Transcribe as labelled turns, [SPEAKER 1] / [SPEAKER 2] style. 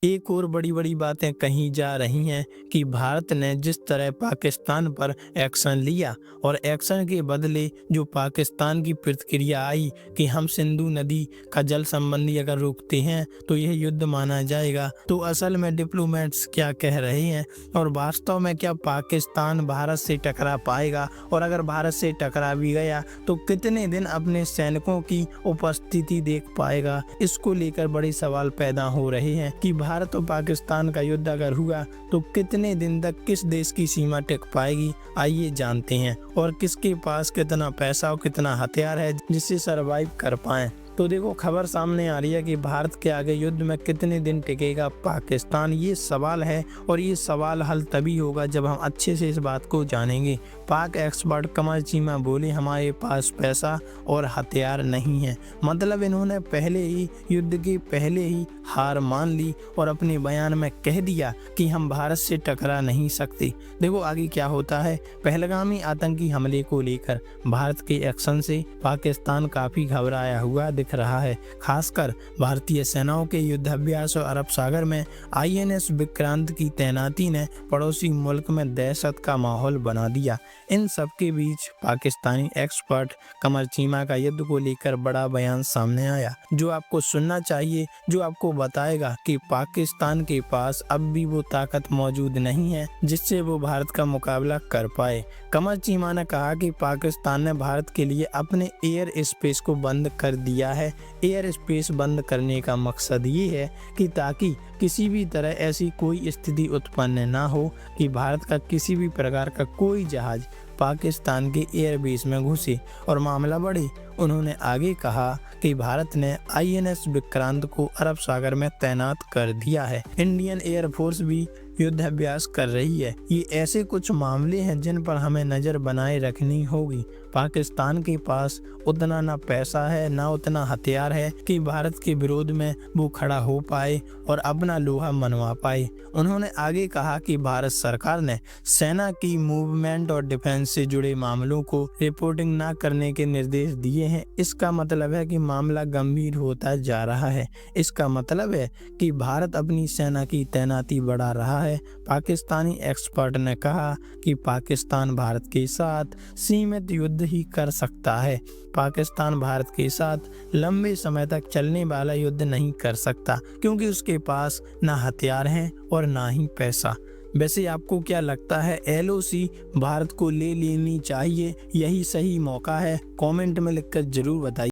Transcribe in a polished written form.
[SPEAKER 1] एक और बड़ी-बड़ी बातें कही जा रही हैं कि भारत ने जिस तरह पाकिस्तान पर एक्शन लिया और एक्शन के बदले जो पाकिस्तान की प्रतिक्रिया आई कि हम सिंधु नदी का जल संबंधी अगर रोकते हैं तो यह युद्ध माना जाएगा। तो असल में डिप्लोमेट्स क्या कह रहे हैं और वास्तव में क्या पाकिस्तान भारत से टकरा पाएगा, और अगर भारत से टकरा भी गया तो कितने दिन अपने सैनिकों की उपस्थिति देख पाएगा। इसको लेकर बड़े सवाल पैदा हो रहे हैं कि भारत और पाकिस्तान का युद्ध अगर हुआ तो कितने दिन तक किस देश की सीमा टिक पाएगी। आइए जानते हैं, और किसके पास कितना पैसा और कितना हथियार है जिससे सरवाइव कर पाएं। तो देखो, खबर सामने आ रही है कि भारत के आगे युद्ध में कितने दिन टिकेगा पाकिस्तान, ये सवाल है। और ये सवाल हल तभी होगा जब हम अच्छे से इस बात को जानेंगे। पाक एक्सपर्ट कमर चीमा बोले हमारे पास पैसा और हथियार नहीं है। मतलब इन्होंने पहले ही युद्ध के पहले ही हार मान ली और अपने बयान में कह दिया कि हम भारत से टकरा नहीं सकते। देखो आगे क्या होता है। पहलगामी आतंकी हमले को लेकर भारत के एक्शन से पाकिस्तान काफी घबराया हुआ दिख रहा है। खासकर भारतीय सेनाओं के युद्धाभ्यास और अरब सागर में INS विक्रांत की तैनाती ने पड़ोसी मुल्क में दहशत का माहौल बना दिया। इन सब के बीच पाकिस्तानी एक्सपर्ट कमर चीमा का युद्ध को लेकर बड़ा बयान सामने आया, जो आपको सुनना चाहिए, जो आपको बताएगा कि पाकिस्तान के पास अब भी वो ताकत मौजूद नहीं है जिससे वो भारत का मुकाबला कर पाए। कमर चीमा ने कहा कि पाकिस्तान ने भारत के लिए अपने एयर स्पेस को बंद कर दिया है। एयर स्पेस बंद करने का मकसद ये है कि ताकि किसी भी तरह ऐसी कोई स्थिति उत्पन्न ना हो कि भारत का किसी भी प्रकार का कोई जहाज पाकिस्तान के एयरबेस में घुसे और मामला बढ़े। उन्होंने आगे कहा कि भारत ने INS विक्रांत को अरब सागर में तैनात कर दिया है। इंडियन एयरफोर्स भी युद्धाभ्यास कर रही है। ये ऐसे कुछ मामले हैं जिन पर हमें नज़र बनाए रखनी होगी। पाकिस्तान के पास उतना ना पैसा है ना उतना हथियार है कि भारत के विरोध में वो खड़ा हो पाए और अपना लोहा मनवा पाए। उन्होंने आगे कहा कि भारत सरकार ने सेना की मूवमेंट और डिफेंस से जुड़े मामलों को रिपोर्टिंग ना करने के निर्देश दिए हैं। इसका मतलब है कि मामला गंभीर होता जा रहा है। इसका मतलब है कि भारत अपनी सेना की तैनाती बढ़ा रहा है। पाकिस्तानी एक्सपर्ट ने कहा कि पाकिस्तान भारत के साथ सीमित युद्ध ही कर सकता है। पाकिस्तान भारत के साथ लंबे समय तक चलने वाला युद्ध नहीं कर सकता क्योंकि उसके पास ना हथियार हैं और ना ही पैसा। वैसे आपको क्या लगता है, LOC भारत को ले लेनी चाहिए, यही सही मौका है? कमेंट में लिखकर जरूर बताइए।